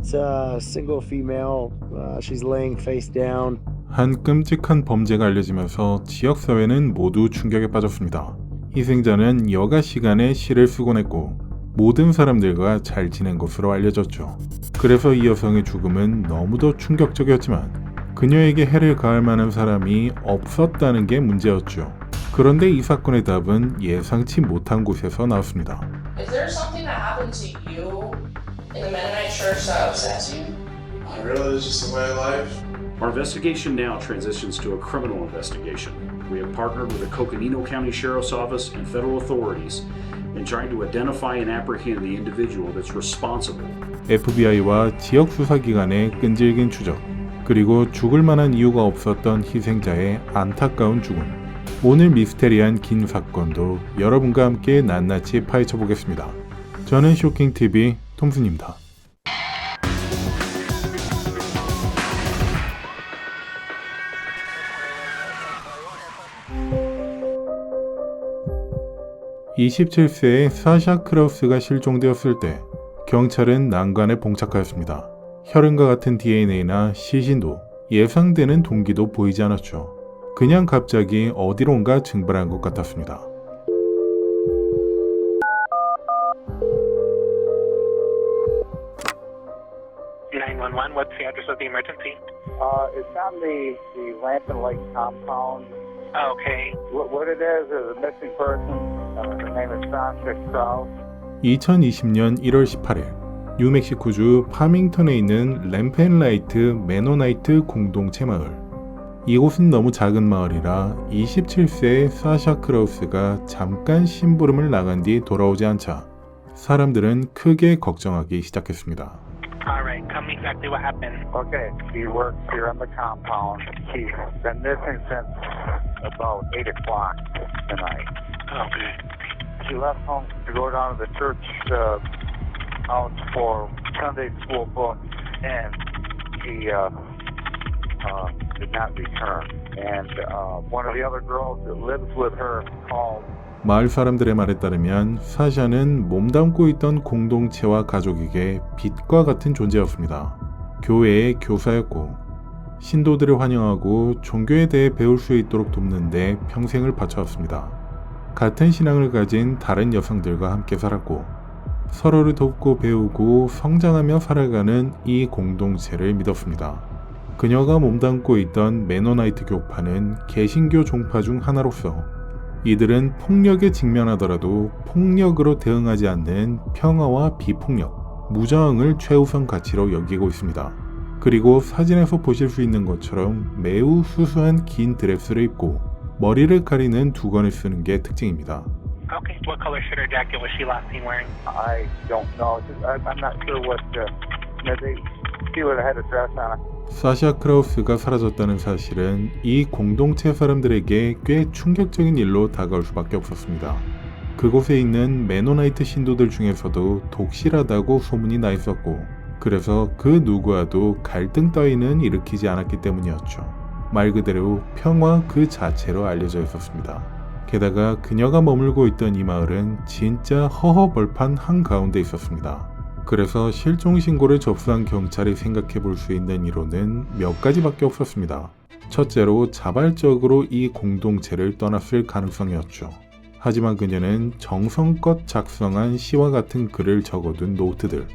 It's a single female. She's laying face down. 한 끔찍한 범죄가 알려지면서 지역사회는 모두 충격에 빠졌습니다. 희생자는 여가 시간에 시를 쓰곤 했고 모든 사람들과 잘 지낸 것으로 알려졌죠. 그래서 이 여성의 죽음은 너무도 충격적이었지만 그녀에게 해를 가할 만한 사람이 없었다는 게 문제였죠. 그런데 이 사건의 답은 예상치 못한 곳에서 나왔습니다. Is there something that happened to you in the Mennonite church that upsets you? Not really, it's just the way of life. Our investigation now transitions to a criminal investigation. We have partnered with the Coconino County Sheriff's Office and federal authorities in trying to identify and apprehend the individual that's responsible. FBI와 지역 수사기관의 끈질긴 추적, 그리고 죽을 만한 이유가 없었던 희생자의 안타까운 죽음. 오늘 미스테리한 긴 사건도 여러분과 함께 낱낱이 파헤쳐 보겠습니다. 저는 쇼킹TV 톰슨입니다. (27세의) 사샤 크라우스가 실종되었을 때 경찰은 난관에 봉착하였습니다. 혈흔과 같은 DNA나 시신도 예상되는 동기도 보이지 않았죠. 그냥 갑자기 어디론가 증발한 것 같았습니다. What's the address of the emergency? It's on the Lantern Lake compound. Okay. What it is a missing person. Her name is Sasha Kraus. 2020년 1월 18일 뉴멕시코주 파밍턴에 있는 램펜라이트 메노나이트 공동체 마을. 이곳은 너무 작은 마을이라 27세의 사샤 크라우스가 잠깐 심부름을 나간 뒤 돌아오지 않자 사람들은 크게 걱정하기 시작했습니다. All right. Tell me exactly what happened. Okay, he works here on the compound. He's been missing since about 8 o'clock tonight. Okay. He left home to go down to the church house for Sunday school book, and he did not return. And one of the other girls that lives with her called. 마을 사람들의 말에 따르면 사샤는 몸담고 있던 공동체와 가족에게 빛과 같은 존재였습니다. 교회의 교사였고 신도들을 환영하고 종교에 대해 배울 수 있도록 돕는 데 평생을 바쳐왔습니다. 같은 신앙을 가진 다른 여성들과 함께 살았고 서로를 돕고 배우고 성장하며 살아가는 이 공동체를 믿었습니다. 그녀가 몸담고 있던 메노나이트 교파는 개신교 종파 중 하나로서 이들은 폭력에 직면하더라도 폭력으로 대응하지 않는 평화와 비폭력, 무저항을 최우선 가치로 여기고 있습니다. 그리고 사진에서 보실 수 있는 것처럼 매우 수수한 긴 드레스를 입고 머리를 가리는 두건을 쓰는 게 특징입니다. Okay. What color shirt or jacket was she last seen wearing? I don't know. I'm not sure what. Maybe she would have had a dress on. 사샤 크라우스가 사라졌다는 사실은 이 공동체 사람들에게 꽤 충격적인 일로 다가올 수밖에 없었습니다. 그곳에 있는 메노나이트 신도들 중에서도 독실하다고 소문이 나 있었고 그래서 그 누구와도 갈등 따위는 일으키지 않았기 때문이었죠. 말 그대로 평화 그 자체로 알려져 있었습니다. 게다가 그녀가 머물고 있던 이 마을은 진짜 허허벌판 한가운데 있었습니다. 그래서 실종 신고를 접수한 경찰이 생각해 볼 수 있는 이론은 몇 가지밖에 없었습니다. 첫째로 자발적으로 이 공동체를 떠났을 가능성이었죠. 하지만 그녀는 정성껏 작성한 시와 같은 글을 적어둔 노트들,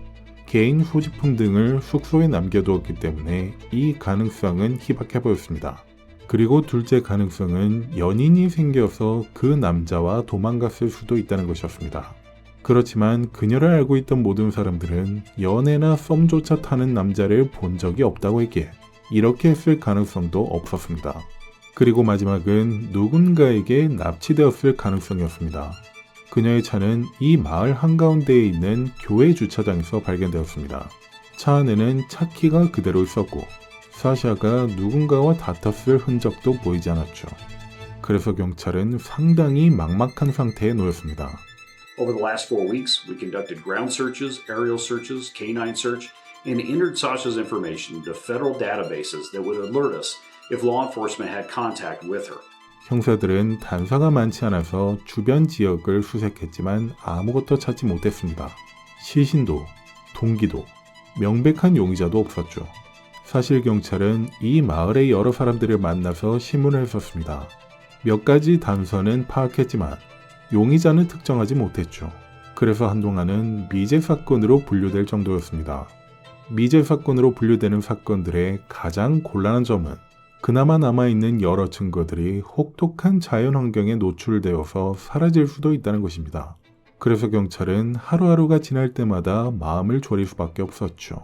개인 소지품 등을 숙소에 남겨두었기 때문에 이 가능성은 희박해 보였습니다. 그리고 둘째 가능성은 연인이 생겨서 그 남자와 도망갔을 수도 있다는 것이었습니다. 그렇지만 그녀를 알고 있던 모든 사람들은 연애나 썸조차 타는 남자를 본 적이 없다고 했기에 이렇게 했을 가능성도 없었습니다. 그리고 마지막은 누군가에게 납치되었을 가능성이었습니다. 그녀의 차는 이 마을 한가운데에 있는 교회 주차장에서 발견되었습니다. 차 안에는 차 키가 그대로 있었고 사샤가 누군가와 다퉜을 흔적도 보이지 않았죠. 그래서 경찰은 상당히 막막한 상태에 놓였습니다. Over the last 4 weeks, we conducted ground searches, aerial searches, canine search, and entered Sasha's information into federal databases that would alert us if law enforcement had contact with her. 형사들은 단서가 많지 않아서 주변 지역을 수색했지만 아무것도 찾지 못했습니다. 시신도, 동기도, 명백한 용의자도 없었죠. 사실 경찰은 이 마을의 여러 사람들을 만나서 신문을 했었습니다. 몇 가지 단서는 파악했지만 용의자는 특정하지 못했죠. 그래서 한동안은 미제 사건으로 분류될 정도였습니다. 미제 사건으로 분류되는 사건들의 가장 곤란한 점은 그나마 남아있는 여러 증거들이 혹독한 자연환경에 노출되어서 사라질 수도 있다는 것입니다. 그래서 경찰은 하루하루가 지날 때마다 마음을 졸일 수밖에 없었죠.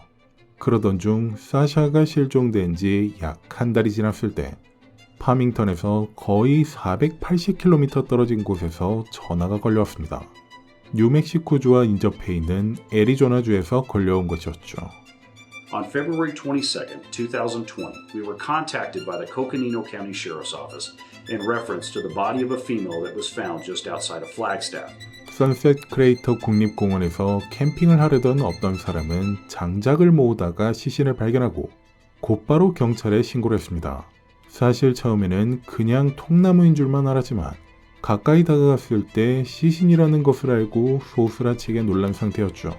그러던 중 사샤가 실종된 지 약 한 달이 지났을 때 파밍턴에서 거의 480km 떨어진 곳에서 전화가 걸려왔습니다. 뉴멕시코주와 인접해 있는 애리조나주에서 걸려온 것이었죠. On February 22nd, 2020, we were contacted by the Coconino County Sheriff's Office in reference to the body of a female that was found just outside of Flagstaff. 선셋 크레이터 국립공원에서 캠핑을 하려던 어떤 사람은 장작을 모으다가 시신을 발견하고 곧바로 경찰에 신고를 했습니다. 사실 처음에는 그냥 통나무인 줄만 알았지만 가까이 다가갔을 때 시신이라는 것을 알고 소스라치게 놀란 상태였죠.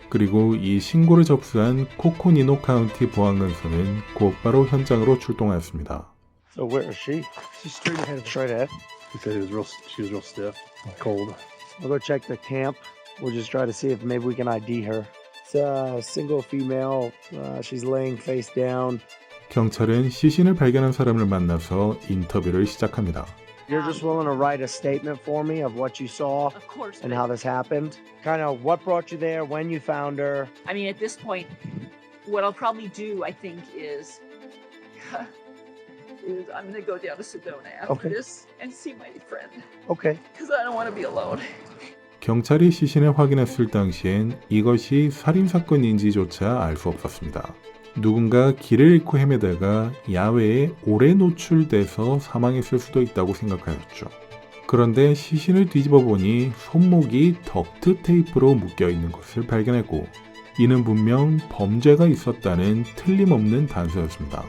그리고 이 신고를 접수한 코코니노 카운티 보안관서는 곧바로 현장으로 출동하였습니다. So where is she? She's straight ahead. Straight ahead. He said she was real stiff, cold. We'll go check the camp. We'll just try to see if maybe we can ID her. It's a single female. She's laying face down. 경찰은 시신을 발견한 사람을 만나서 인터뷰를 시작합니다. You're just willing to write a statement for me of what you saw Of course. and how this happened? Kind of what brought you there, when you found her. I mean, at this point, what I'll probably do, I think, is I'm going to go down to Sedona after Okay. this and see my friend Okay. because I don't want to be alone. 경찰이 시신을 확인했을 당시엔 이것이 살인사건인지조차 알 수 없었습니다. 누군가 길을 잃고 헤매다가 야외에 오래 노출돼서 사망했을 수도 있다고 생각하였죠. 그런데 시신을 뒤집어 보니 손목이 덕트 테이프로 묶여 있는 것을 발견했고 이는 분명 범죄가 있었다는 틀림없는 단서였습니다.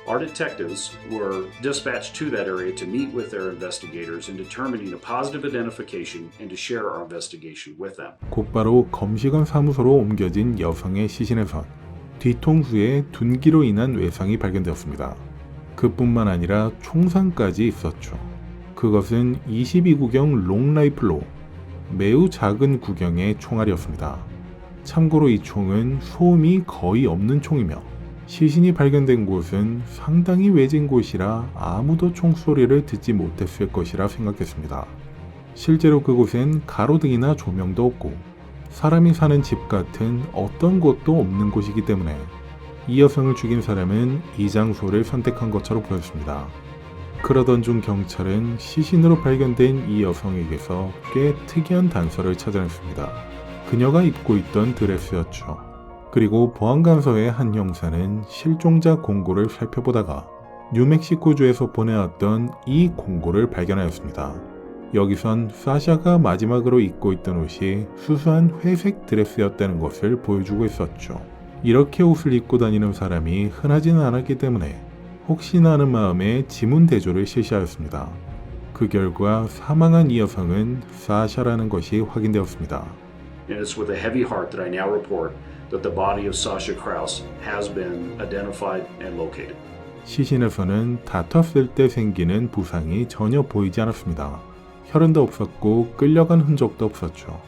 Our detectives were dispatched to that area to meet with their investigators in determining a positive identification and to share our investigation with them. 곧바로 검시관 사무소로 옮겨진 여성의 시신에선 뒤통수에 둔기로 인한 외상이 발견되었습니다. 그뿐만 아니라 총상까지 있었죠. 그것은 22구경 롱라이플로 매우 작은 구경의 총알이었습니다. 참고로 이 총은 소음이 거의 없는 총이며 시신이 발견된 곳은 상당히 외진 곳이라 아무도 총소리를 듣지 못했을 것이라 생각했습니다. 실제로 그곳엔 가로등이나 조명도 없고 사람이 사는 집 같은 어떤 곳도 없는 곳이기 때문에 이 여성을 죽인 사람은 이 장소를 선택한 것처럼 보였습니다. 그러던 중 경찰은 시신으로 발견된 이 여성에게서 꽤 특이한 단서를 찾아냈습니다. 그녀가 입고 있던 드레스였죠. 그리고 보안관서의 한 형사는 실종자 공고를 살펴보다가 뉴멕시코주에서 보내왔던 이 공고를 발견하였습니다. 여기선 사샤가 마지막으로 입고 있던 옷이 수수한 회색 드레스였다는 것을 보여주고 있었죠. 이렇게 옷을 입고 다니는 사람이 흔하지는 않았기 때문에 혹시나 하는 마음에 지문 대조를 실시하였습니다. 그 결과 사망한 이 여성은 사샤라는 것이 확인되었습니다. And it's with a heavy heart that I now report that the body of Sasha Kraus has been identified and located. 시신에서는 다퉜을 때 생기는 부상이 전혀 보이지 않았습니다. 혈흔도 없었고 끌려간 흔적도 없었죠.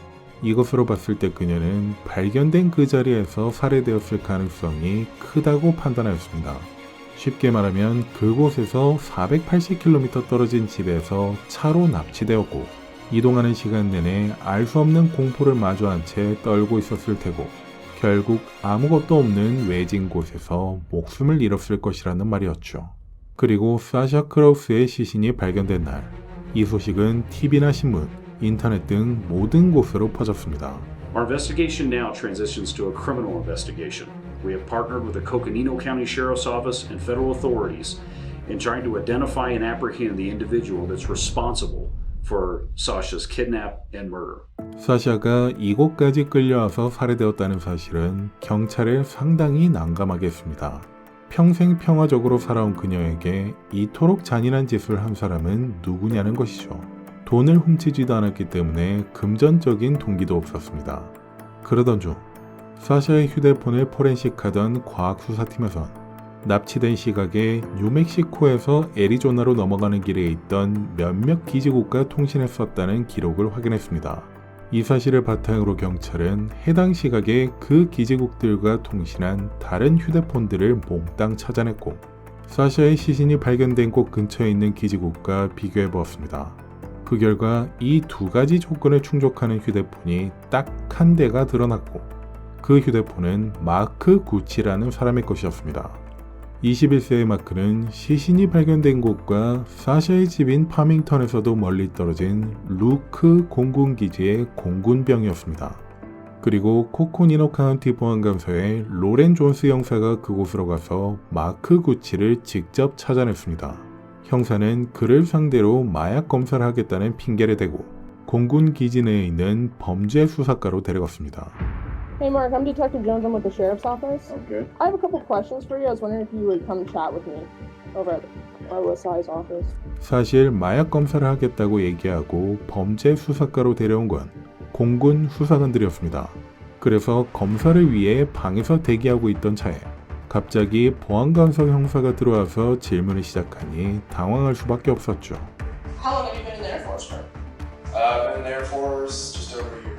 이것으로 봤을 때 그녀는 발견된 그 자리에서 살해되었을 가능성이 크다고 판단하였습니다. 쉽게 말하면 그곳에서 480km 떨어진 집에서 차로 납치되었고 이동하는 시간 내내 알 수 없는 공포를 마주한 채 떨고 있었을 테고 결국 아무것도 없는 외진 곳에서 목숨을 잃었을 것이라는 말이었죠. 그리고 사샤 크라우스의 시신이 발견된 날, 이 소식은 TV나 신문, 인터넷 등 모든 곳으로 퍼졌습니다. Our investigation now transitions to a criminal investigation. We have partnered with the Coconino County Sheriff's Office and federal authorities in trying to identify and apprehend the individual that's responsible for Sasha's kidnap and murder. 사샤가 이곳까지 끌려와서 살해되었다는 사실은 경찰을 상당히 난감하게 했습니다. 평생 평화적으로 살아온 그녀에게 이토록 잔인한 짓을 한 사람은 누구냐는 것이죠. 돈을 훔치지도 않았기 때문에 금전적인 동기도 없었습니다. 그러던 중 사샤의 휴대폰을 포렌식하던 과학수사팀에선 납치된 시각에 뉴멕시코에서 애리조나로 넘어가는 길에 있던 몇몇 기지국과 통신했었다는 기록을 확인했습니다. 이 사실을 바탕으로 경찰은 해당 시각에 그 기지국들과 통신한 다른 휴대폰들을 몽땅 찾아냈고 사샤의 시신이 발견된 곳 근처에 있는 기지국과 비교해 보았습니다. 그 결과 이 두 가지 조건을 충족하는 휴대폰이 딱 한 대가 드러났고 그 휴대폰은 마크 구치라는 사람의 것이었습니다. 21세의 마크는 시신이 발견된 곳과 사샤의 집인 파밍턴에서도 멀리 떨어진 루크 공군기지의 공군병이었습니다. 그리고 코코니노 카운티 보안감사의 로렌 존스 형사가 그곳으로 가서 마크 구치를 직접 찾아냈습니다. 형사는 그를 상대로 마약 검사를 하겠다는 핑계를 대고 공군기지 내에 있는 범죄 수사과로 데려갔습니다. Hey Mark, I'm Detective Jones. I'm with the Sheriff's Office. Okay. I have a couple questions for you. I was wondering if you would come chat with me over at OSI's office. 사실 마약 검사를 하겠다고 얘기하고 범죄 수사과로 데려온 건 공군 수사관들이었습니다. 그래서 검사를 위해 방에서 대기하고 있던 차에 갑자기 보안감사 형사가 들어와서 질문을 시작하니 당황할 수밖에 없었죠. How long have you been in the Air Force for? I've been in the Air Force just over a year.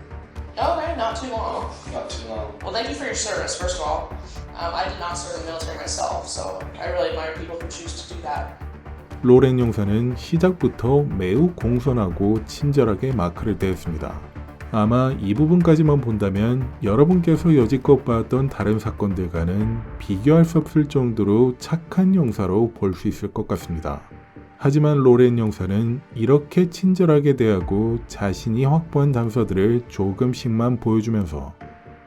Okay, not too long. Not too long. Well, thank you for your service, first of all. I did not serve in the military myself, so I really admire people who choose to do that. 로렌 용사는 시작부터 매우 공손하고 친절하게 마크를 대했습니다. 아마 이 부분까지만 본다면 여러분께서 여지껏 봤던 다른 사건들과는 비교할 수 없을 정도로 착한 용사로 볼 수 있을 것 같습니다. 하지만 로렌 용사는 이렇게 친절하게 대하고 자신이 확보한 단서들을 조금씩만 보여주면서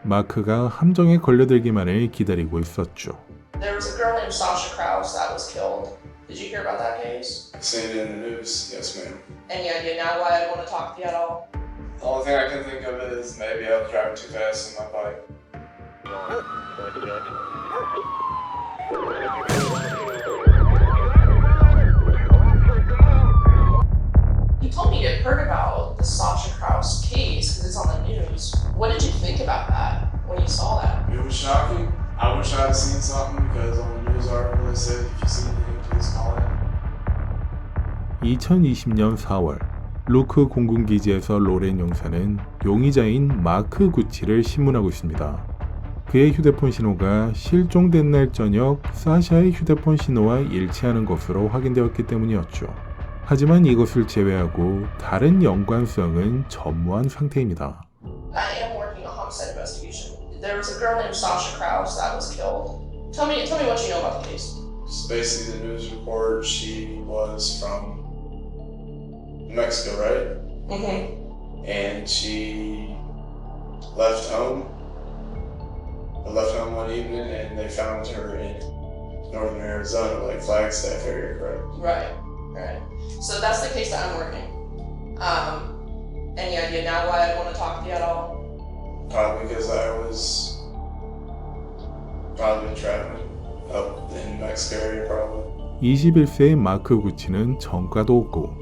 마크가 함정에 걸려들기만을 기다리고 있었죠. There was a girl named Sasha Krause that was killed. Did you hear about that case? I've seen it in the news. Yes, ma'am. Any idea now why I want to talk to you at all? The only thing I can think of is maybe I was driving too fast on my bike. You told me you had heard about the Sasha Krause case because it's on the news. What did you think about that when you saw that? It was shocking. I wish I had seen something because on the news article it said if you see anything, please call in. 2020년 4월 루크 공군기지에서 로렌 용사는 용의자인 마크 구치를 신문하고 있습니다. 그의 휴대폰 신호가 실종된 날 저녁 사샤의 휴대폰 신호와 일치하는 것으로 확인되었기 때문이었죠. 하지만 이것을 제외하고 다른 연관성은 전무한 상태입니다. I am working a homicide investigation. There was a girl named Sasha Krause that was killed. Tell me what you know about the case. So basically, the news report, she was from Mexico, right? Mm-hmm. And she left home one evening, and they found her in northern Arizona, like Flagstaff area, correct? Right. So that's the case that I'm working. Any idea now why I want to talk to you at all? Probably because I was probably traveling up in Mexico area, probably. 21세의 마크 구치는 전과도 없고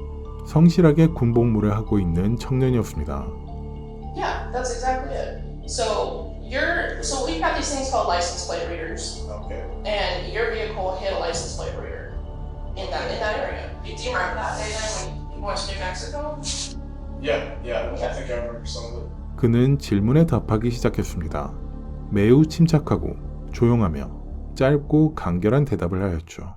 성실하게 군복무를 하고 있는 청년이었습니다. Yeah, that's exactly it. So we've got these things called license plate readers. Okay. And your vehicle hit a license plate reader in that area. Do you remember that day then when you went to New Mexico? Yeah. I think I remember some of it. 그는 질문에 답하기 시작했습니다. 매우 침착하고 조용하며 짧고 간결한 대답을 하였죠.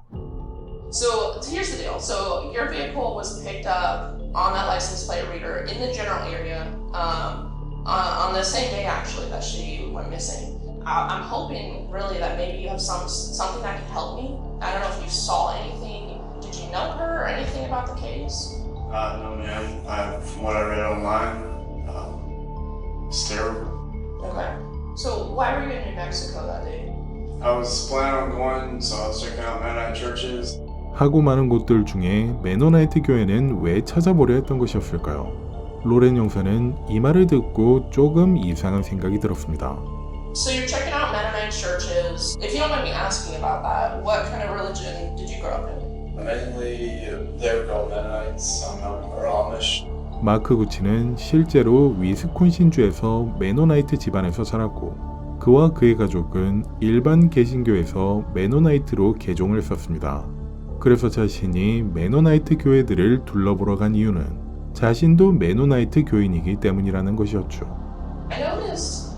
So here's the deal. So your vehicle was picked up on that license plate reader in the general area on the same day actually that she went missing. I'm hoping really that maybe you have something that can help me. I don't know if you saw anything. Did you know her or anything about the case? No, ma'am. From what I read online, it's terrible. Okay. So why were you in New Mexico that day? I was planning on going, so I was checking out Mennonite churches. 하고 많은 곳들 중에 메노나이트 교회는 왜 찾아보려 했던 것이었을까요? 로렌 용사는 이 말을 듣고 조금 이상한 생각이 들었습니다. So you're checking out Mennonite churches. If you don't mind me asking about that, what kind of religion did you grow up in? Mainly, they were called Mennonites, or Amish. 마크 구치는 실제로 위스콘신주에서 메노나이트 집안에서 자랐고 그와 그의 가족은 일반 개신교에서 메노나이트로 개종을 했었습니다. 그래서 자신이 메노나이트 교회들을 둘러보러 간 이유는 자신도 메노나이트 교인이기 때문이라는 것이었죠. I noticed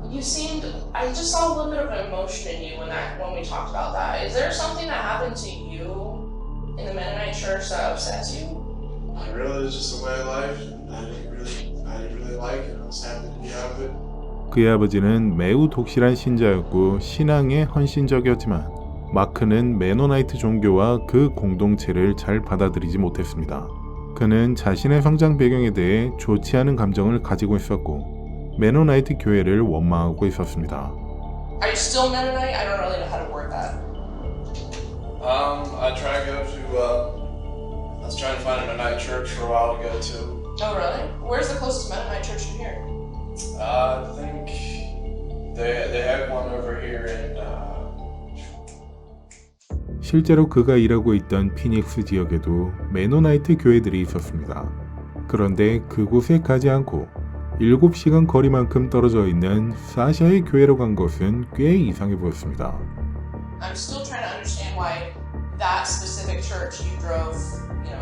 you seemed. I just saw a little bit of an emotion in you when we talked about that. Is there something that happened to you in the Mennonite church that upsets you? Really, it's just a way of life. I didn't really like it. I was happy to be out of it. 그의 아버지는 매우 독실한 신자였고 신앙에 헌신적이었지만 마크는 메노나이트 종교와 그 공동체를 잘 받아들이지 못했습니다. 그는 자신의 성장 배경에 대해 좋지 않은 감정을 가지고 있었고 메노나이트 교회를 원망하고 있었습니다. Are you still Mennonite? I don't really know how to word that. I try to go to. I was trying to find a Mennonite church for a while to go to. Oh, really? Where's the closest Mennonite church to here? I think they have one over here in. 실제로 그가 일하고 있던 피닉스 지역에도 메노나이트 교회들이 있었습니다. 그런데 그곳에 가지 않고 7시간 거리만큼 떨어져 있는 사샤의 교회로 간 것은 꽤 이상해 보였습니다. I'm still trying to understand why that specific church you drove,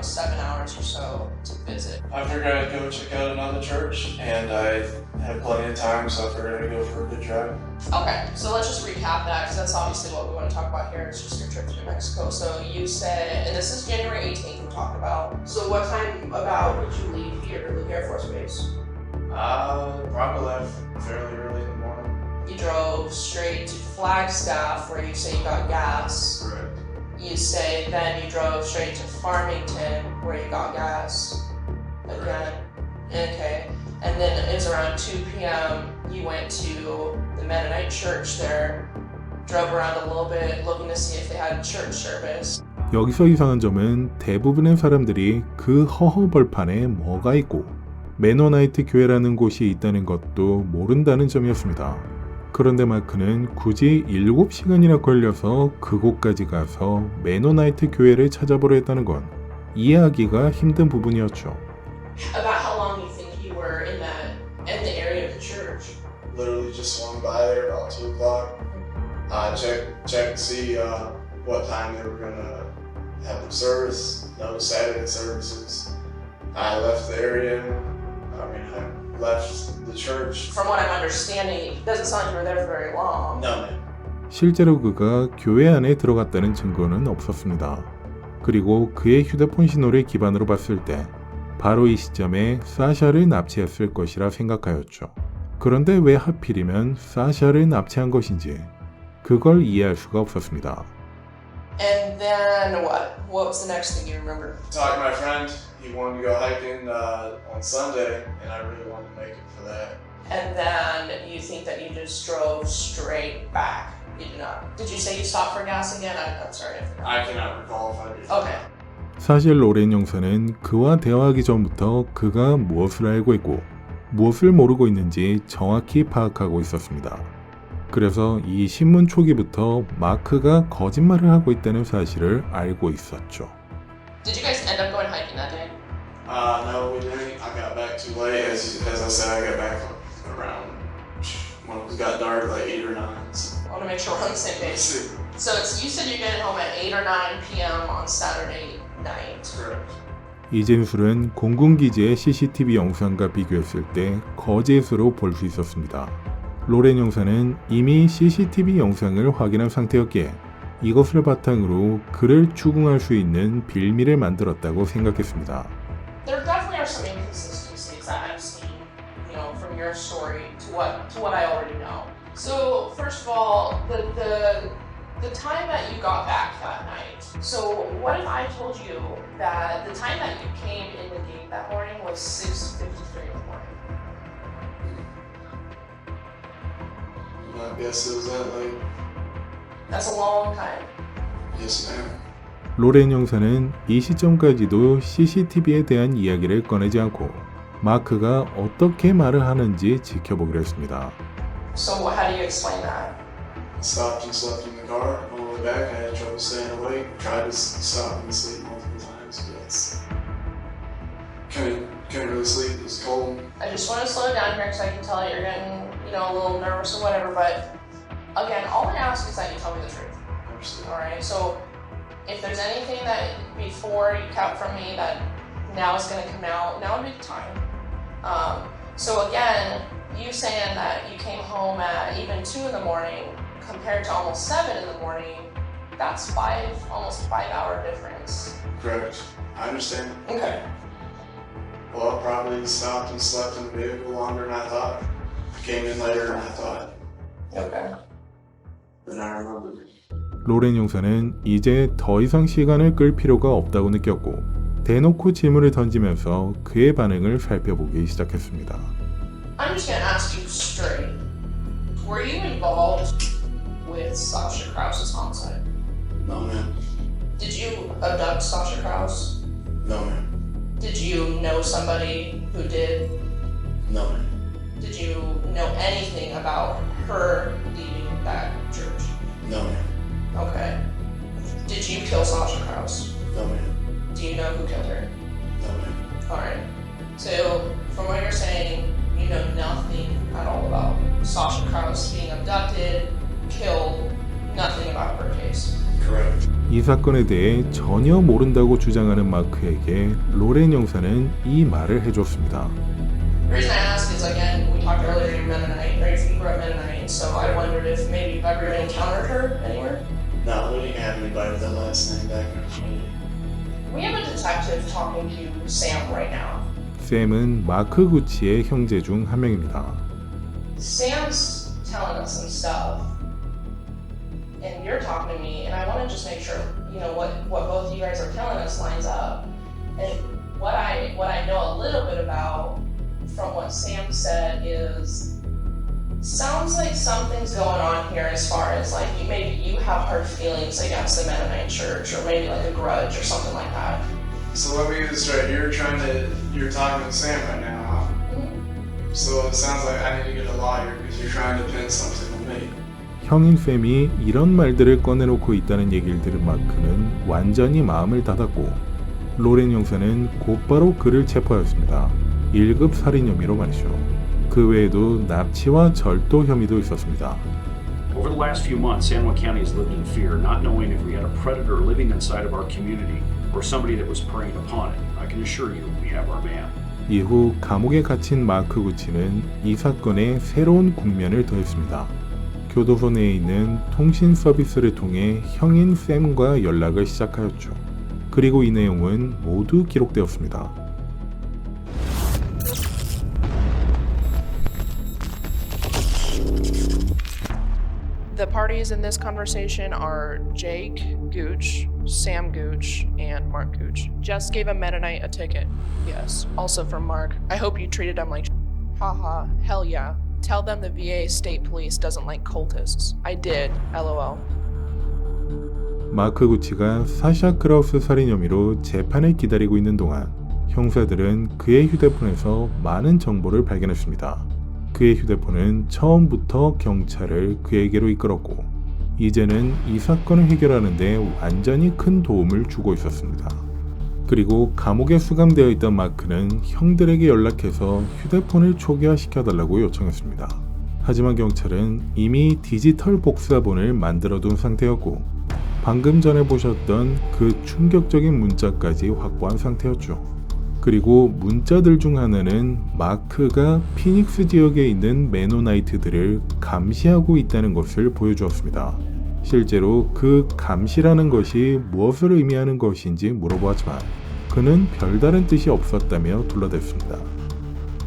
7 hours or so to visit. I figured I'd go check out another church, and I had plenty of time, so I figured I'd go for a good drive. Okay, so let's just recap that because that's obviously what we want to talk about here. It's just your trip to New Mexico. So you said, and this is January 18th we talked about. So what time about would you leave here to Luke Air Force Base? Probably left fairly early in the morning. You drove straight to Flagstaff where you say you got gas. Correct. You say then you drove straight to Farmington where you got gas again. Okay. And then it was around 2 p.m. You went to the Mennonite church there, drove around a little bit looking to see if they had church service. 여기서 이상한 점은 대부분의 사람들이 그 허허벌판에 뭐가 있고 메노나이트 교회라는 곳이 있다는 것도 모른다는 점이었습니다. 그런데 마크는 굳이 7시간이나 걸려서 그곳까지 가서 메노나이트 교회를 찾아보려 했다는 건 이해하기가 힘든 부분이었죠. About how long do you think you were in the area of the church? Literally just swung by there about 2 o'clock. Checked to see what time they were gonna have the service. No Saturday services. I left the area. I left the church. From what I'm understanding, it doesn't sound like you were there for very long. No, man. 실제로 그가 교회 안에 들어갔다는 증거는 없었습니다. 그리고 그의 휴대폰 신호를 기반으로 봤을 때 바로 이 시점에 사샤를 납치했을 것이라 생각하였죠. 그런데 왜 하필이면 사샤를 납치한 것인지 그걸 이해할 수가 없었습니다. And then what? What was the next thing you remember? Talked to my friend. He wanted to go hiking on Sunday, and I really wanted to make it for that. And then you think that you just drove straight back. You did not. Did you say you stopped for gas again? I'm sorry, I forgot. I cannot recall if I did. Okay. 사실 로렌 용사는 그와 대화하기 전부터 그가 무엇을 알고 있고 무엇을 모르고 있는지 정확히 파악하고 있었습니다. 그래서 이 신문 초기부터 마크가 거짓말을 하고 있다는 사실을 알고 있었죠. Did you guys end up going hiking that day? No, we didn't. I got back too late. As I said, I got back around when it got dark, like 8 or 9. So. I want to make sure we're on the same page. So you said you're getting home at 8 or 9 p.m. on Saturday night. Correct. 이 진술은 공군기지의 CCTV 영상과 비교했을 때 거짓으로 볼 수 있었습니다. 로렌 용사는 이미 CCTV 영상을 확인한 상태였기에 이것을 바탕으로 그를 추궁할 수 있는 빌미를 만들었다고 생각했습니다. There definitely are some inconsistencies that I've seen, from your story to what I already know. So first of all, the time that you got back that night. So what if I told you that the time that you came in the gate that morning was 6:53 in the morning? I guess it was that late. That's a long time. Yes, ma'am. 로렌 용사는 이 시점까지도 CCTV에 대한 이야기를 꺼내지 않고 마크가 어떻게 말을 하는지 지켜보기로 했습니다. So how do you explain that? Stopped and slept in the car. On the way back, I had trouble staying awake. Tried to stop and sleep multiple times, but couldn't really sleep. It was cold. I just want to slow down here because I can tell you're getting, a little nervous or whatever, but again, all I ask is that you tell me the truth. Alright, so if there's anything that before you kept from me that now is going to come out, now would be the time. So again, you saying that you came home at even 2 in the morning compared to almost 7 in the morning, that's almost 5 hour difference. Correct. I understand. Okay. Well, I probably stopped and slept in the vehicle longer than I thought. I came in later than I thought. Okay. Then I remembered. 로렌 용사는 이제 더 이상 시간을 끌 필요가 없다고 느꼈고 대놓고 질문을 던지면서 그의 반응을 살펴보기 시작했습니다. I'm just gonna ask you straight. Were you involved with Sasha Krause's homicide? No, ma'am. Did you abduct Sasha Krause? No, ma'am. Did you know somebody who did? No, ma'am. Did you know anything about her leaving that church? No, ma'am. Okay. Did you kill Sasha Krause? No, ma'am. Do you know who killed her? No, ma'am. Alright. So, from what you're saying, you know nothing at all about Sasha Krause being abducted, killed, nothing about her case. Correct. 이 사건에 대해 전혀 모른다고 주장하는 마크에게 로렌 용사는 이 말을 해줬습니다. The reason I ask is, again, we talked earlier, you're Mennonite, right? You grew up Mennonite, so I wondered if maybe you've ever encountered her anywhere? No, we didn't have anybody with that last name back in our community. We have a detective talking to Sam right now. 샘은 마크 구치의 형제 중 한 명입니다. Sam's telling us some stuff, and you're talking to me, and I want to just make sure, what both you guys are telling us lines up. And what I know a little bit about from what Sam said is, sounds like something's going on here as far as like maybe you have hurt feelings against the Mennonite church, or maybe like a grudge or something like that. So let me get this straight. You're talking to Sam right now, huh? Mm-hmm. So it sounds like I need to get a lawyer because you're trying to pin something on me. 형인 샘이 이런 말들을 꺼내놓고 있다는 얘기를 들은 마크는 완전히 마음을 닫았고 로렌 용사는 곧바로 그를 체포하였습니다. 1급 살인 혐의로 말이죠. 그 외에도 납치와 절도 혐의도 있었습니다. Over the last few months, San Juan County has lived in fear, not knowing if we had a predator living inside of our community or somebody that was preying upon it. I can assure you, we have our man. 이후 감옥에 갇힌 마크 구치는 이 사건에 새로운 국면을 더했습니다. 교도소 내에 있는 통신 서비스를 통해 형인 샘과 연락을 시작하였죠. 그리고 이 내용은 모두 기록되었습니다. The parties in this conversation are Jake Gooch, Sam Gooch, and Mark Gooch. Just gave a Mennonite a ticket. Yes, also from Mark. I hope you treated him like haha, hell yeah. Tell them the VA State Police doesn't like cultists. I did, lol. 마크 구치가 사샤 크라우스 살인 혐의로 재판을 기다리고 있는 동안 형사들은 그의 휴대폰에서 많은 정보를 발견했습니다. 그의 휴대폰은 처음부터 경찰을 그에게로 이끌었고 이제는 이 사건을 해결하는 데 완전히 큰 도움을 주고 있었습니다. 그리고 감옥에 수감되어 있던 마크는 형들에게 연락해서 휴대폰을 초기화시켜달라고 요청했습니다. 하지만 경찰은 이미 디지털 복사본을 만들어둔 상태였고 방금 전에 보셨던 그 충격적인 문자까지 확보한 상태였죠. 그리고 문자들 중 하나는 마크가 피닉스 지역에 있는 메노나이트들을 감시하고 있다는 것을 보여주었습니다. 실제로 그 감시라는 것이 무엇을 의미하는 것인지 물어보았지만 그는 별다른 뜻이 없었다며 둘러댔습니다.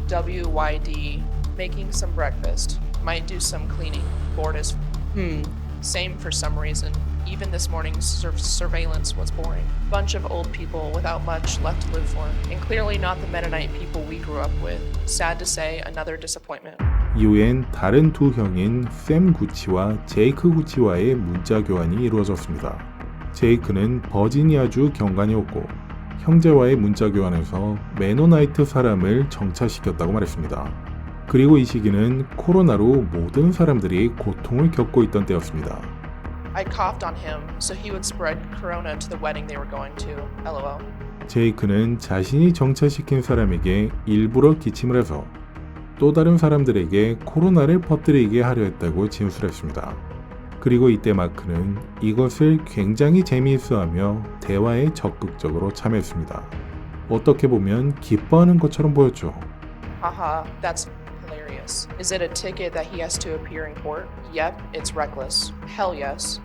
WYD, making some breakfast. Might do some cleaning. Bored as same for some reason. Even this morning's surveillance was boring. Bunch of old people without much left to live for. And clearly not the Mennonite people we grew up with. Sad to say, another disappointment. 이후엔 다른 두 형인 샘 구치와 제이크 구치와의 문자 교환이 이루어졌습니다. 제이크는 버지니아주 경관이었고 형제와의 문자 교환에서 메노나이트 사람을 정차시켰다고 말했습니다. 그리고 이 시기는 코로나로 모든 사람들이 고통을 겪고 있던 때였습니다. I coughed on him so he would spread corona to the wedding they were going to. LOL. 제이크는 자신이 정차시킨 사람에게 일부러 기침을 해서 또 다른 사람들에게 코로나를 퍼뜨리게 하려 했다고 진술했습니다. 그리고 이때 마크는 이것을 굉장히 재미있어하며 대화에 적극적으로 참여했습니다. 어떻게 보면 기뻐하는 것처럼 보였죠. Haha, that's hilarious. Is it a ticket that he has to appear in court? Yep, it's reckless. Hell yes.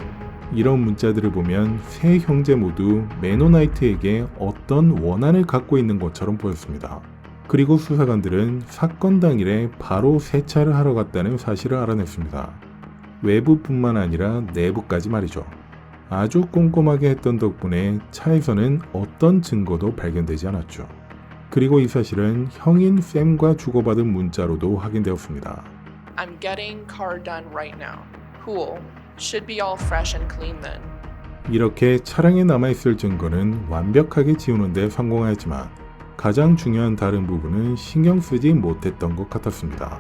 이런 문자들을 보면 세 형제 모두 메노나이트에게 어떤 원한을 갖고 있는 것처럼 보였습니다. 그리고 수사관들은 사건 당일에 바로 세차를 하러 갔다는 사실을 알아냈습니다. 외부뿐만 아니라 내부까지 말이죠. 아주 꼼꼼하게 했던 덕분에 차에서는 어떤 증거도 발견되지 않았죠. 그리고 이 사실은 형인 샘과 주고받은 문자로도 확인되었습니다. I'm getting car done right now. Cool. Should be all fresh and clean then. 이렇게 차량에 남아있을 증거는 완벽하게 지우는 데 성공하였지만 가장 중요한 다른 부분은 신경 쓰지 못했던 것 같았습니다.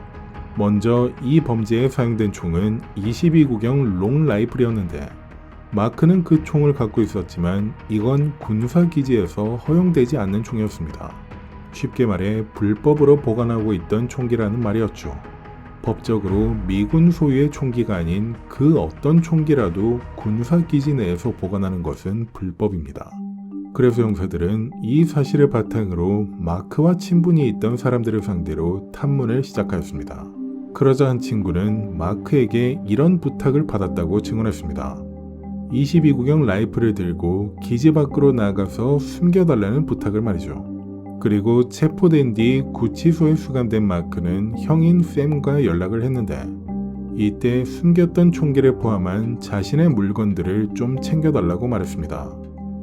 먼저 이 범죄에 사용된 총은 22구경 롱 라이플이었는데 마크는 그 총을 갖고 있었지만 이건 군사기지에서 허용되지 않는 총이었습니다. 쉽게 말해 불법으로 보관하고 있던 총기라는 말이었죠. 법적으로 미군 소유의 총기가 아닌 그 어떤 총기라도 군사기지 내에서 보관하는 것은 불법입니다. 그래서 형사들은 이 사실을 바탕으로 마크와 친분이 있던 사람들을 상대로 탐문을 시작하였습니다. 그러자 한 친구는 마크에게 이런 부탁을 받았다고 증언했습니다. 22구경 라이플을 들고 기지 밖으로 나가서 숨겨달라는 부탁을 말이죠. 그리고 체포된 뒤 구치소에 수감된 마크는 형인 샘과 연락을 했는데 이때 숨겼던 총기를 포함한 자신의 물건들을 좀 챙겨달라고 말했습니다.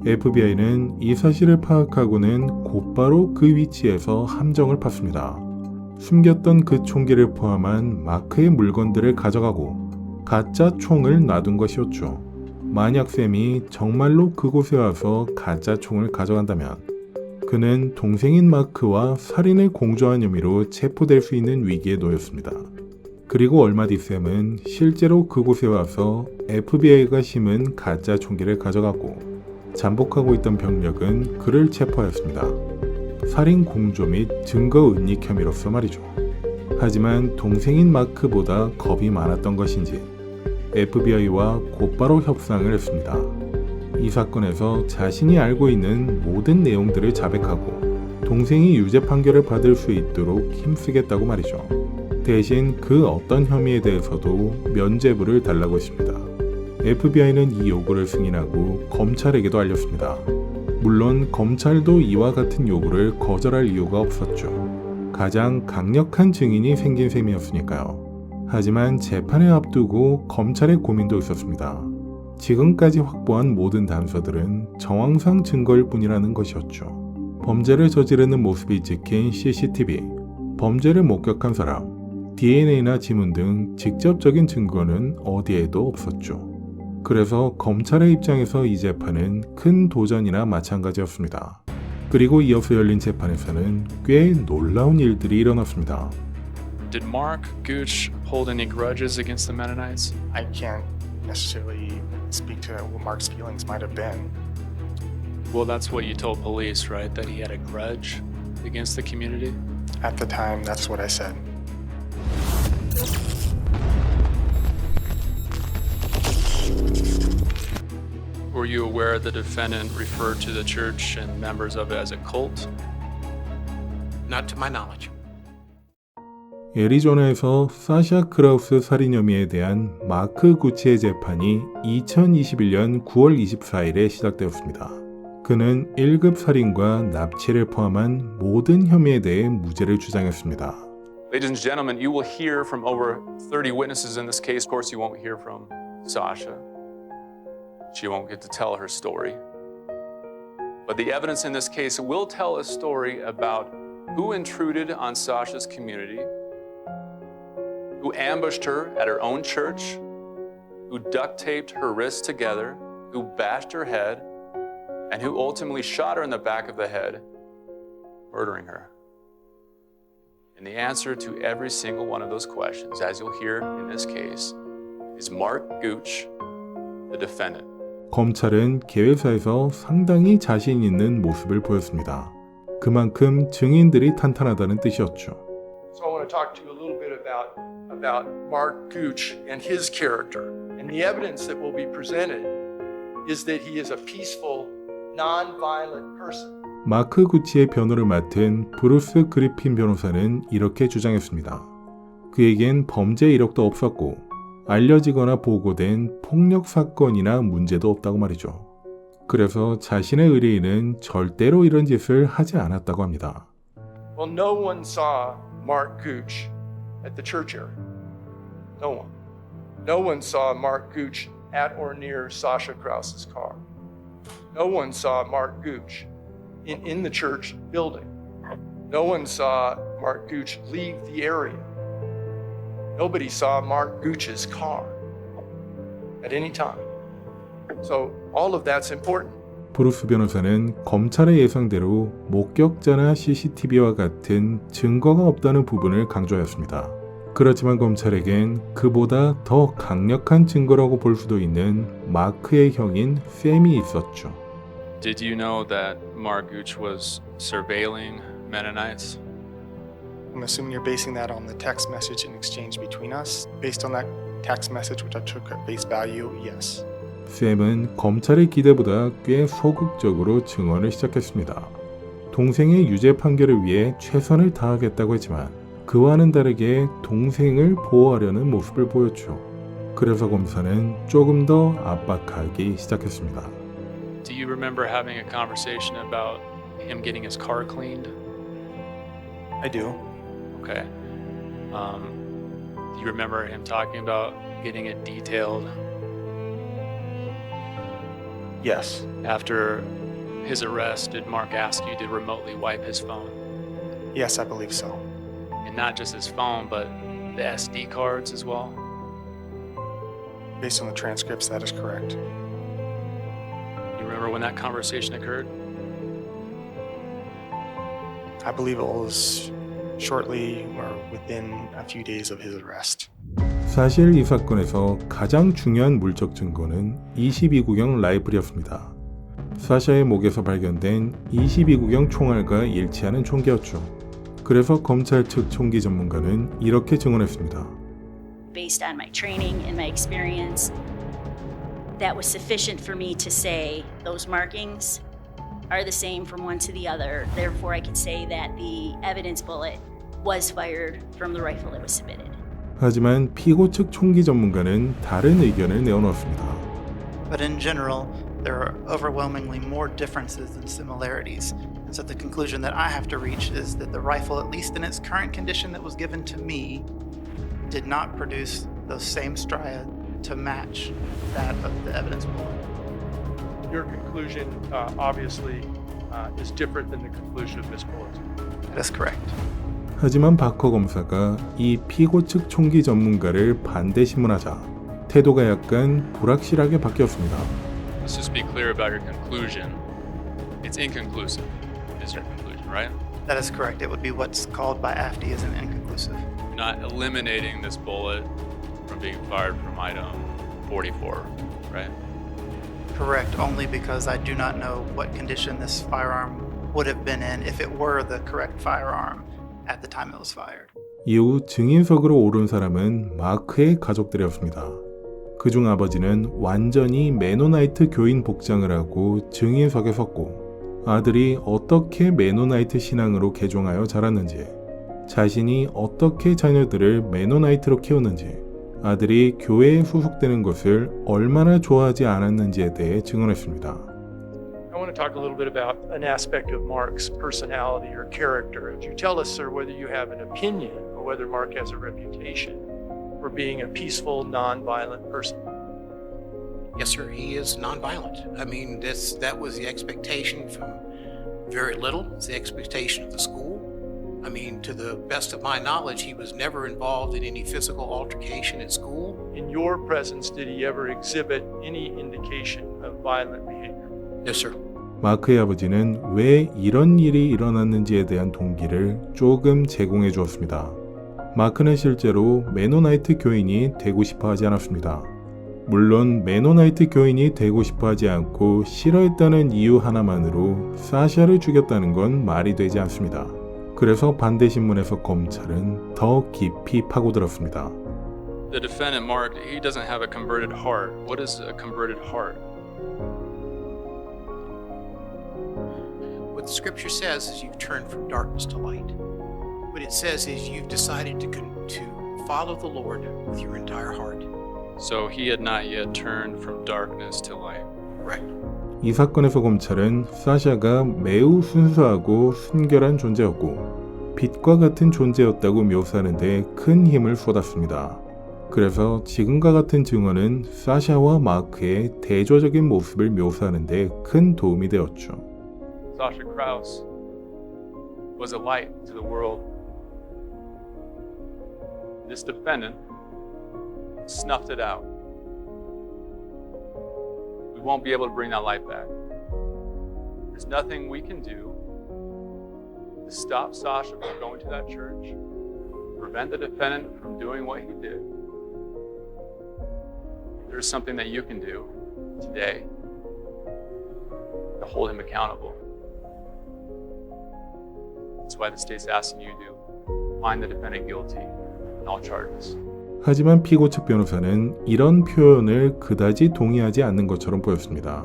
FBI는 이 사실을 파악하고는 곧바로 그 위치에서 함정을 팠습니다. 숨겼던 그 총기를 포함한 마크의 물건들을 가져가고 가짜 총을 놔둔 것이었죠. 만약 샘이 정말로 그곳에 와서 가짜 총을 가져간다면 그는 동생인 마크와 살인을 공조한 혐의로 체포될 수 있는 위기에 놓였습니다. 그리고 얼마 뒤 샘은 실제로 그곳에 와서 FBI가 심은 가짜 총기를 가져가고 잠복하고 있던 병력은 그를 체포하였습니다. 살인 공조 및 증거 은닉 혐의로서 말이죠. 하지만 동생인 마크보다 겁이 많았던 것인지 FBI와 곧바로 협상을 했습니다. 이 사건에서 자신이 알고 있는 모든 내용들을 자백하고 동생이 유죄 판결을 받을 수 있도록 힘쓰겠다고 말이죠. 대신 그 어떤 혐의에 대해서도 면죄부를 달라고 했습니다. FBI는 이 요구를 승인하고 검찰에게도 알렸습니다. 물론 검찰도 이와 같은 요구를 거절할 이유가 없었죠. 가장 강력한 증인이 생긴 셈이었으니까요. 하지만 재판을 앞두고 검찰의 고민도 있었습니다. 지금까지 확보한 모든 단서들은 정황상 증거일 뿐이라는 것이었죠. 범죄를 저지르는 모습이 찍힌 CCTV, 범죄를 목격한 사람, DNA나 지문 등 직접적인 증거는 어디에도 없었죠. 그래서 검찰의 입장에서 이 재판은 큰 도전이나 마찬가지였습니다. 그리고 이어서 열린 재판에서는 꽤 놀라운 일들이 일어났습니다. Did Mark Gooch hold any grudges against the Mennonites? I can't necessarily speak to what Mark's feelings might have been. Well, that's what you told police, right? That he had a grudge against the community? At the time, that's what I said. Were you aware the defendant referred to the church and members of it as a cult? Not to my knowledge. 애리조나에서 사샤 크라우스 살인 혐의에 대한 마크 구치의 재판이 2021년 9월 24일에 시작되었습니다. 그는 1급 살인과 납치를 포함한 모든 혐의에 대해 무죄를 주장했습니다. Ladies and gentlemen, you will hear from over 30 witnesses in this case. Of course, you won't hear from Sasha. She won't get to tell her story. But the evidence in this case will tell a story about who intruded on Sasha's community, who ambushed her at her own church, who duct taped her wrists together, who bashed her head, and who ultimately shot her in the back of the head, murdering her. And the answer to every single one of those questions, as you'll hear in this case, is Mark Gooch, the defendant. 검찰은 계획사에서 상당히 자신 있는 모습을 보였습니다. 그만큼 증인들이 탄탄하다는 뜻이었죠. So I want to to talk to you a little bit about Mark Gooch and his character. And the evidence that will be presented is that he is a peaceful, non-violent person. 마크 구치의 변호를 맡은 브루스 그리핀 변호사는 이렇게 주장했습니다. 그에겐 범죄 이력도 없었고 알려지거나 보고된 폭력 사건이나 문제도 없다고 말이죠. 그래서 자신의 의뢰인은 절대로 이런 짓을 하지 않았다고 합니다. Well, no one saw Mark Gooch at the church area. No one. No one saw Mark Gooch at or near Sasha Krause's car. No one saw Mark Gooch in the church building. No one saw Mark Gooch leave the area. Nobody saw Mark Gooch's car at any time. So all of that's important. 브루스 변호사는 검찰의 예상대로 목격자나 CCTV와 같은 증거가 없다는 부분을 강조하였습니다. 그렇지만 검찰에겐 그보다 더 강력한 증거라고 볼 수도 있는 마크의 형인 샘이 있었죠. Did you know that Mark Gooch was surveilling Mennonites? I'm assuming you're basing that on the text message in exchange between us. Based on that text message, which I took at face value, yes. 샘은 검찰의 기대보다 꽤 소극적으로 증언을 시작했습니다. 동생의 유죄 판결을 위해 최선을 다하겠다고 했지만 그와는 다르게 동생을 보호하려는 모습을 보였죠. 그래서 검사는 조금 더 압박하기 시작했습니다. Do you remember having a conversation about him getting his car cleaned? I do. Okay. Do you remember him talking about getting it detailed? Yes. After his arrest, did Mark ask you to remotely wipe his phone? Yes, I believe so. And not just his phone, but the SD cards as well? Based on the transcripts, that is correct. You remember when that conversation occurred? I believe it was shortly or within a few days of his arrest. 사실 이 사건에서 가장 중요한 물적 증거는 22구경 라이플이었습니다. 사샤의 목에서 발견된 22구경 총알과 일치하는 총기였죠. 그래서 검찰 측 총기 전문가는 이렇게 증언했습니다. Based on my training and my experience, that was sufficient for me to say those markings are the same from one to the other. Therefore, I could say that the evidence bullet was fired from the rifle that was submitted. 하지만 피고 측 총기 전문가는 다른 의견을 내어놓았습니다. But in general, there are overwhelmingly more differences than similarities. And so the conclusion that I have to reach is that the rifle, at least in its current condition that was given to me, did not produce those same stria to match that of the evidence bullet. Your conclusion obviously is different than the conclusion of Ms. Bullett's. That is correct. 하지만 바커 검사가 이 피고 측 총기 전문가를 반대 신문하자 태도가 약간 불확실하게 바뀌었습니다. Let's just be clear about your conclusion. It's inconclusive, is your conclusion, right? That is correct. It would be what's called by AFD as an inconclusive. You're not eliminating this bullet from being fired from item 44, right? Correct, only because I do not know what condition this firearm would have been in if it were the correct firearm at the time it was fired. 이후 증인석으로 오른 사람은 마크의 가족들이었습니다. 그중 아버지는 완전히 메노나이트 교인 복장을 하고 증인석에 섰고 아들이 어떻게 메노나이트 신앙으로 개종하여 자랐는지 자신이 어떻게 자녀들을 메노나이트로 키웠는지 아들이 교회에 소속되는 것을 얼마나 좋아하지 않았는지에 대해 증언했습니다. I want to talk a little bit about an aspect of Mark's personality or character. Would you tell us, sir, whether you have an opinion or whether Mark has a reputation for being a peaceful, non-violent person? Yes, sir, he is nonviolent. I mean, that was the expectation from very little. It's the expectation of the school. I mean, to the best of my knowledge, he was never involved in any physical altercation at school. In your presence, did he ever exhibit any indication of violent behavior? Yes, sir. 마크의 아버지는 왜 이런 일이 일어났는지에 대한 동기를 조금 제공해 주었습니다. 마크는 실제로 메노나이트 교인이 되고 싶어 하지 않았습니다. 물론 메노나이트 교인이 되고 싶어 하지 않고 싫어했다는 이유 하나만으로 사샤를 죽였다는 건 말이 되지 않습니다. 그래서 반대 신문에서 검찰은 더 깊이 파고들었습니다. The defendant, Mark, he doesn't have a converted heart. What is a converted heart? What the scripture says is you've turned from darkness to light. What it says is you've decided to follow the Lord with your entire heart. So he had not yet turned from darkness to light. Right. 이 사건에서 검찰은 사샤가 매우 순수하고 순결한 존재였고 빛과 같은 존재였다고 묘사하는 데 큰 힘을 쏟았습니다. 그래서 지금과 같은 증언은 사샤와 마크의 대조적인 모습을 묘사하는 데 큰 도움이 되었죠. Sasha Krause was a light to the world. This defendant snuffed it out. We won't be able to bring that light back. There's nothing we can do to stop Sasha from going to that church, prevent the defendant from doing what he did. There's something that you can do today to hold him accountable. That's why the state's asking you to find the defendant guilty on all charges. 하지만 피고 측 변호사는 이런 표현을 그다지 동의하지 않는 것처럼 보였습니다.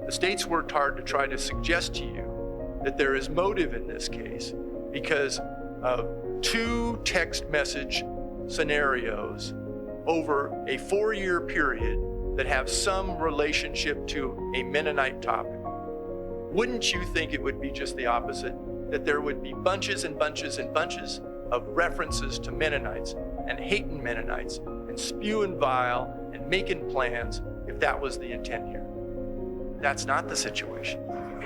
The state's worked hard to try to suggest to you that there is motive in this case because of 2 text message scenarios over a 4-year period that have some relationship to a Mennonite topic. Wouldn't you think it would be just the opposite? That there would be bunches and bunches and bunches of references to Mennonites and hating Mennonites and spewing vile and making plans if that was the intent here. That's not the situation.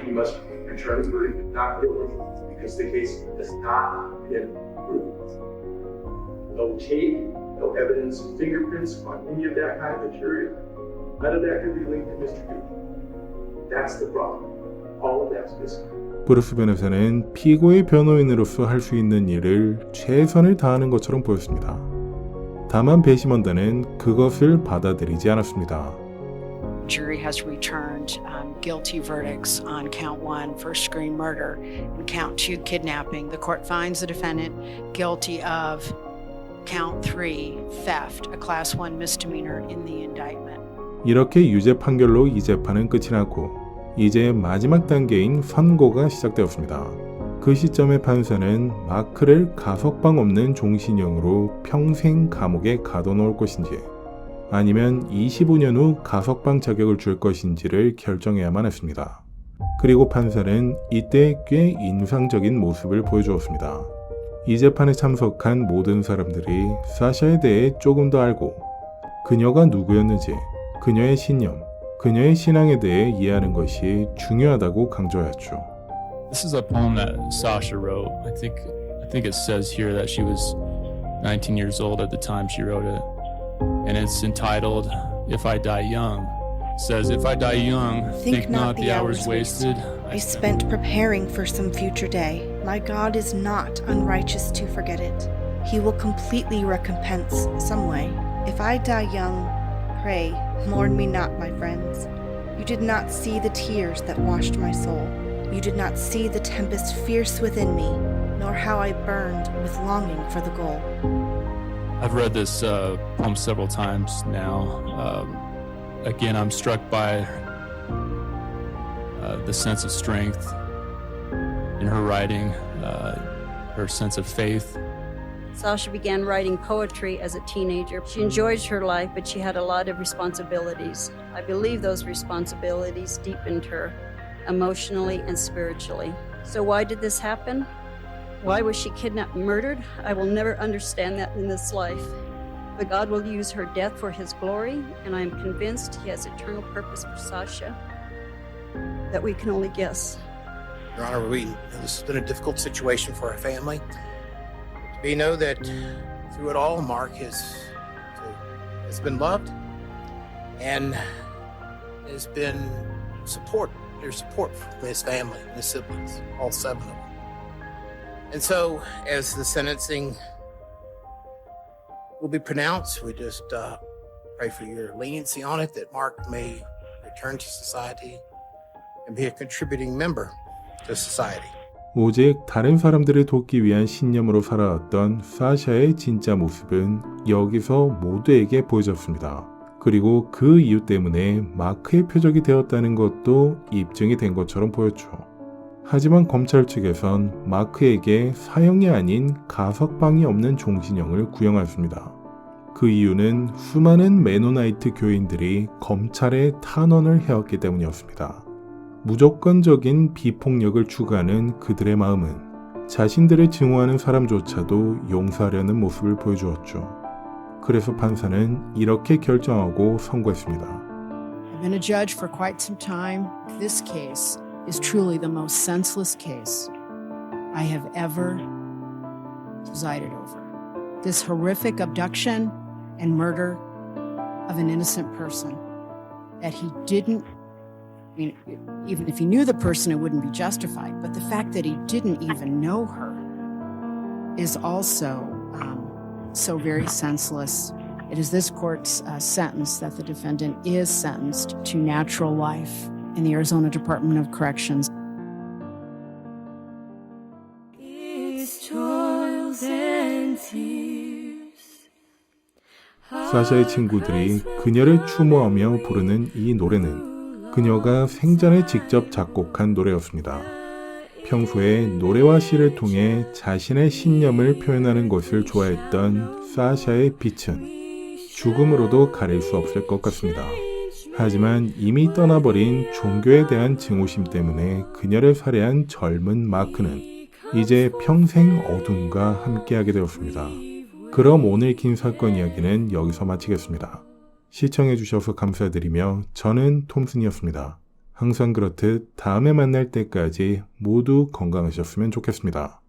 He must return the verdict not guilty because the case has not been proved. No tape, no evidence of fingerprints on any of that kind of material. None of that could be linked to Mr. Gooch. That's the problem. All of that's missing. 브루스 변호사는 피고의 변호인으로서 할 수 있는 일을 최선을 다하는 것처럼 보였습니다. 다만 배심원단은 그것을 받아들이지 않았습니다. Jury has returned guilty verdicts on count 1, first-degree murder, and count 2, kidnapping. The court finds the defendant guilty of count 3, theft, a class 1 misdemeanor in the indictment. 이렇게 유죄 판결로 이 재판은 끝이 났고 이제 마지막 단계인 선고가 시작되었습니다. 그 시점에 판사는 마크를 가석방 없는 종신형으로 평생 감옥에 가둬놓을 것인지 아니면 25년 후 가석방 자격을 줄 것인지를 결정해야만 했습니다. 그리고 판사는 이때 꽤 인상적인 모습을 보여주었습니다. 이 재판에 참석한 모든 사람들이 사샤에 대해 조금 더 알고 그녀가 누구였는지, 그녀의 신념, 그녀의 신앙에 대해 이해하는 것이 중요하다고 강조하였죠. This is a poem that Sasha wrote. I think it says here that she was 19 years old at the time she wrote it. And it's entitled If I Die Young. It says, if I die young, think not the hours wasted. I spent preparing for some future day. My God is not unrighteous to forget it. He will completely recompense some way. If I die young, pray, mourn me not, my friends. You did not see the tears that washed my soul. You did not see the tempest fierce within me, nor how I burned with longing for the goal. I've read this poem several times now. Again, I'm struck by the sense of strength in her writing, her sense of faith. Sasha began writing poetry as a teenager. She enjoyed her life, but she had a lot of responsibilities. I believe those responsibilities deepened her emotionally and spiritually. So why did this happen? Why was she kidnapped and murdered? I will never understand that in this life. But God will use her death for His glory, and I am convinced He has eternal purpose for Sasha that we can only guess. Your Honor, this has been a difficult situation for our family. We know that through it all, Mark has been loved and has been there's support from his family and his siblings, all 7 of them. And so, as the sentencing will be pronounced, we just pray for your leniency on it, that Mark may return to society and be a contributing member to society. 오직 다른 사람들을 돕기 위한 신념으로 살아왔던 사샤의 진짜 모습은 여기서 모두에게 보여졌습니다. 그리고 그 이유 때문에 마크의 표적이 되었다는 것도 입증이 된 것처럼 보였죠. 하지만 검찰 측에선 마크에게 사형이 아닌 가석방이 없는 종신형을 구형했습니다. 그 이유는 수많은 메노나이트 교인들이 검찰에 탄원을 해왔기 때문이었습니다. 무조건적인 비폭력을 추구하는 그들의 마음은 자신들을 증오하는 사람조차도 용서하려는 모습을 보여주었죠. 그래서 판사는 이렇게 결정하고 선고했습니다. I've been a judge for quite some time. This case is truly the most senseless case I have ever presided over. This horrific abduction and murder of an innocent person that he didn't, I mean, even if he knew the person, it wouldn't be justified. But the fact that he didn't even know her is also so very senseless. It is this court's sentence that the defendant is sentenced to natural life in the Arizona Department of Corrections. 사샤의 친구들이 그녀를 추모하며 부르는 이 노래는 그녀가 생전에 직접 작곡한 노래였습니다. 평소에 노래와 시를 통해 자신의 신념을 표현하는 것을 좋아했던 사샤의 빛은 죽음으로도 가릴 수 없을 것 같습니다. 하지만 이미 떠나버린 종교에 대한 증오심 때문에 그녀를 살해한 젊은 마크는 이제 평생 어둠과 함께하게 되었습니다. 그럼 오늘 긴 사건 이야기는 여기서 마치겠습니다. 시청해주셔서 감사드리며 저는 톰슨이었습니다. 항상 그렇듯 다음에 만날 때까지 모두 건강하셨으면 좋겠습니다.